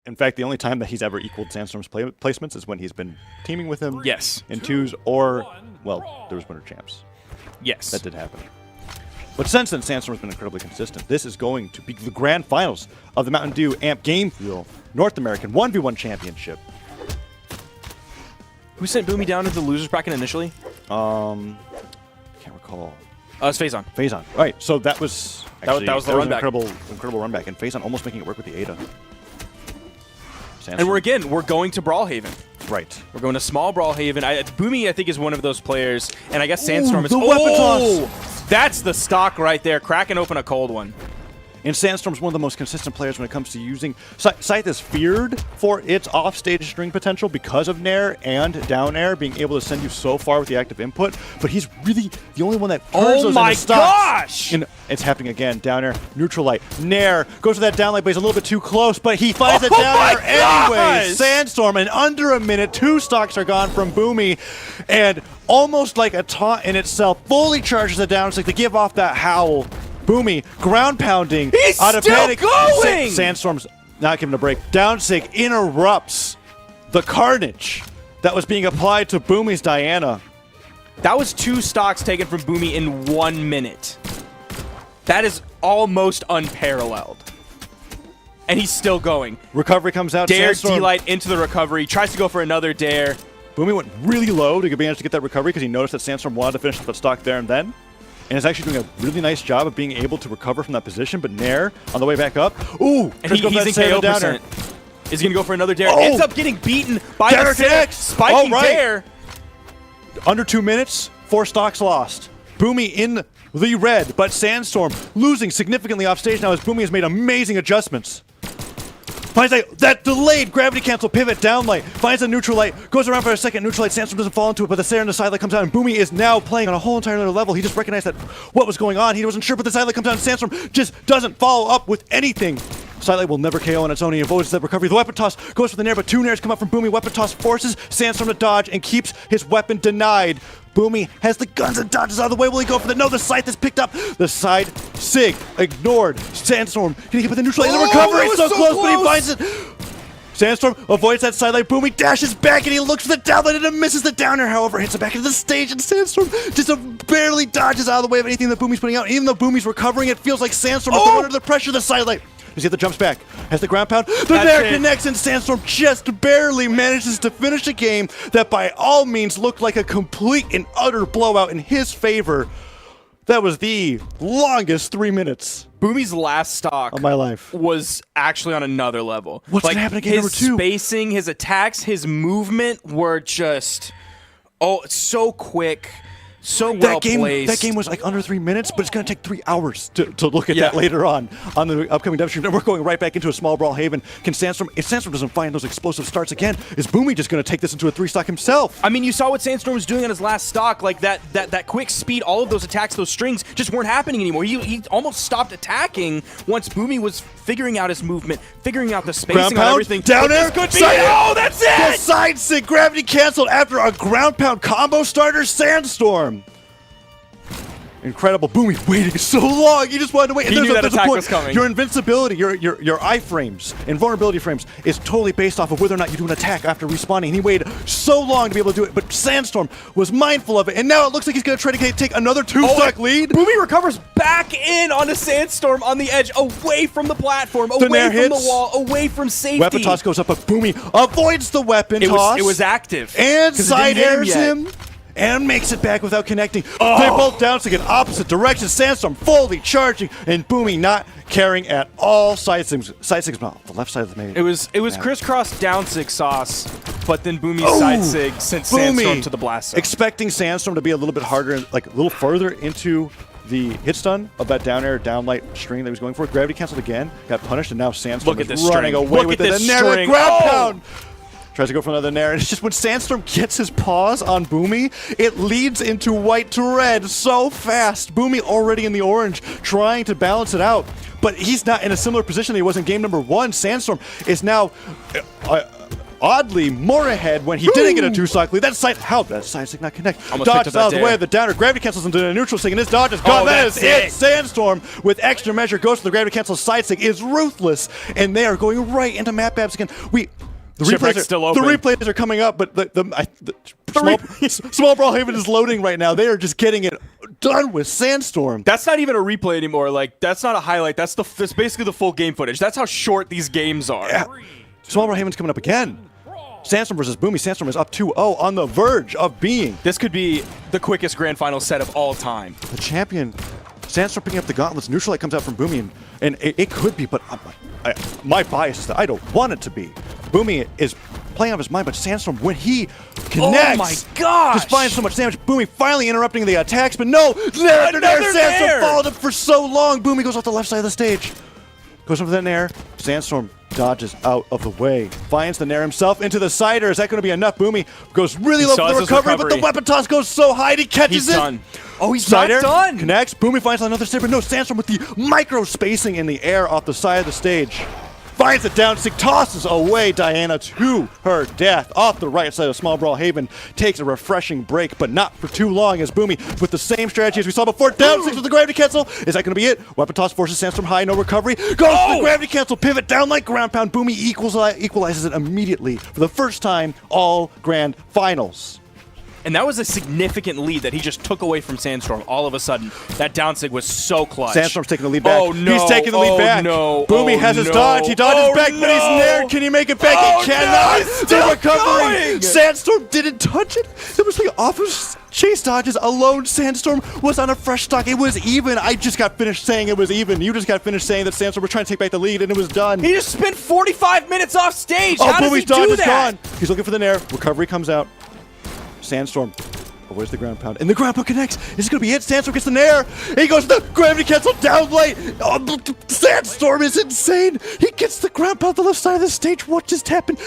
In fact, the only time that he's ever equaled Sandstorm's placements is when he's been teaming with him in twos or, well, there was Winter Champs. Yes. That did happen. But since then, Sandstorm's been incredibly consistent. This is going to be the grand finals of the Mountain Dew Amp Game Fuel North American 1v1 Championship. Who sent Boomie down into the losers bracket initially? I can't recall. It's Phazon. Phazon. All right, so that was actually, that was the run back. Incredible run back, and Phazon almost making it work with the Ada. And we're going to Brawlhaven. Right. We're going to small Brawlhaven. Boomie, I think, is one of those players, and I guess Sandstorm is. The weapon toss. That's the stock right there. Cracking open a cold one. And Sandstorm's one of the most consistent players when it comes to using... Scythe is feared for its offstage string potential because of Nair and down air being able to send you so far with the active input, but he's really the only one that turns those into stocks. Gosh! And it's happening again. Down air, neutral light. Nair goes to that down light, but he's a little bit too close, but he finds it down air anyway. Sandstorm, in under a minute, 2 stocks are gone from Boomie, and almost like a taunt in itself, fully charges the down stick to give off that howl. Boomie, ground pounding, he's out of still panic. Going! Sandstorm's not giving a break. Downsick interrupts the carnage that was being applied to Boomie's Diana. That was 2 stocks taken from Boomie in 1 minute. That is almost unparalleled. And he's still going. Recovery comes out. Dare D-Light into the recovery. Tries to go for another dare. Boomie went really low to manage to get that recovery because he noticed that Sandstorm wanted to finish the stock there and then. And is actually doing a really nice job of being able to recover from that position. But Nair, on the way back up, ooh! And he's in KO percent. Is he going to go for another dare? Ends up getting beaten by the spiking dare. Under 2 minutes, 4 stocks lost. Boomie in the red, but Sandstorm losing significantly off stage now as Boomie has made amazing adjustments. Finds that delayed gravity cancel pivot down light. Finds a neutral light. Goes around for a second. Neutral light. Sandstorm doesn't fall into it, but the Sarah and the side light comes out, and Boomie is now playing on a whole entire other level. He just recognized that what was going on. He wasn't sure, but the side light comes out, and Sandstorm just doesn't follow up with anything. Sidelight will never KO on its own. He avoids that recovery. The weapon toss goes for the Nair, but 2 Nairs come up from Boomie. Weapon toss forces Sandstorm to dodge and keeps his weapon denied. Boomie has the guns and dodges out of the way. Will he go for the... No, the Scythe is picked up. The side Sig ignored. Sandstorm getting hit with the neutral light. The recovery is so close, but he finds it. Sandstorm avoids that sidelight. Boomie dashes back and he looks for the downlight and misses the downer. However, hits it back into the stage, and Sandstorm just barely dodges out of the way of anything that Boomie's putting out. Even though Boomie's recovering, it feels like Sandstorm is under the pressure of the sidelight. Does he have the jumps back? Has the ground pound? The Nair connects, and Sandstorm just barely manages to finish a game that by all means looked like a complete and utter blowout in his favor. That was the longest 3 minutes. Boomie's last stock of my life was actually on another level. What's going to happen in game number 2? His spacing, his attacks, his movement were just so quick, so well placed. That game was like under 3 minutes, but it's going to take 3 hours to look at that later on the upcoming dev stream. And we're going right back into a small Brawlhaven. Can Sandstorm, if Sandstorm doesn't find those explosive starts again, is Boomie just going to take this into a 3-stock himself? I mean, you saw what Sandstorm was doing on his last stock, like that quick speed, all of those attacks, those strings just weren't happening anymore. He almost stopped attacking once Boomie was figuring out his movement, figuring out the spacing on everything. Down air, good be. Oh, that's it! The side sig gravity canceled after a ground pound combo starter. Sandstorm. Incredible. Boomie waiting so long. He just wanted to wait. He knew that attack was coming. Your invincibility, your iframes, invulnerability frames is totally based off of whether or not you do an attack after respawning. And he waited so long to be able to do it, but Sandstorm was mindful of it, and now it looks like he's going to try to take another 2-stock lead. Boomie recovers back in onto Sandstorm on the edge, away from the platform, away from the wall, away from safety. Weapon toss goes up, but Boomie avoids the weapon toss. It was active. And side airs him. And makes it back without connecting. They're both down in opposite directions. Sandstorm fully charging, and Boomie not caring at all. Side sigs not the left side of the main. It was crisscross down sig sauce, but then Boomie's side sig sent Sandstorm to the blast zone. Expecting Sandstorm to be a little bit harder, like a little further into the hit stun of that down air, down light string that he was going for. Gravity canceled again, got punished, and now Sandstorm is running away with it. And Nair, the ground pound. Tries to go for another Nair, and it's just when Sandstorm gets his paws on Boomie, it leads into white to red so fast. Boomie already in the orange, trying to balance it out, but he's not in a similar position that he was in game number 1. Sandstorm is now oddly more ahead when he didn't get a 2-stock lead. That side, how did that side stick not connect? Almost picked Dodges up out of that the way dare. of the downer. Gravity cancels into a neutral stick, and his dodge is gone. Oh, That is that's it. Sandstorm with extra measure goes for the gravity cancel. Side stick is ruthless, and they are going right into map babs again. The Shipwreck's still open. The replays are coming up, but small Brawlhaven is loading right now. They are just getting it done with Sandstorm. That's not even a replay anymore. Like, that's not a highlight. That's basically the full game footage. That's how short these games are. Yeah. Small Brawlhaven's coming up again. Sandstorm versus Boomie. Sandstorm is up 2-0 on the verge of being This could be the quickest grand final set of all time. the champion. Sandstorm picking up the gauntlets. Neutral light comes out from Boomie, and it could be, but my bias is that I don't want it to be. Boomie is playing off his mind, but Sandstorm, when he connects, Oh my gosh! just finds so much damage. Boomie finally interrupting the attacks, but no, there, Another Sandstorm nair! followed him for so long. Boomie goes off the left side of the stage, goes over that nair. Sandstorm dodges out of the way, finds the nair himself into the cider. Is that going to be enough? Boomie goes really low still for the has his recovery, but the recovery. weapon toss goes so high, he catches He's it. done. Oh, he's Cider not done. connects. Boomie finds another stage, but no, Sandstorm with the micro spacing in the air off the side of the stage. Finds it down, stick tosses away Diana to her death. Off the right side of Small Brawlhaven takes a refreshing break, but not for too long as Boomie, with the same strategy as we saw before, down 6 with the gravity cancel. Is that going to be it? Weapon toss forces Sandstorm high, no recovery. Goes for the gravity cancel, pivot down like ground pound. Boomie equalizes it immediately for the first time all grand finals. And that was a significant lead that he just took away from Sandstorm all of a sudden. That down sig was so clutch. Sandstorm's taking the lead back. Oh, no. He's taking the lead Oh, back. no. Boomie Oh, has his no. dodge. He dodges Oh, back, but he's no. there. Can he make it back? Oh, He no, cannot. he's The still recovery. going. Sandstorm didn't touch it. It was like off of chase dodges alone. Sandstorm was on a fresh stock. It was even. I just got finished saying it was even. You just got finished saying that Sandstorm was trying to take back the lead, and it was done. He just spent 45 minutes off stage. Oh, How does he Boomie's dodge do is that? gone. He's looking for the nair. Recovery comes out. Sandstorm. Oh, where's the ground pound? And the ground pound connects. Is it going to be it? Sandstorm gets the nair. He goes to the gravity cancel down late. Oh, Sandstorm is insane. He gets the ground pound the left side of the stage. What just happened?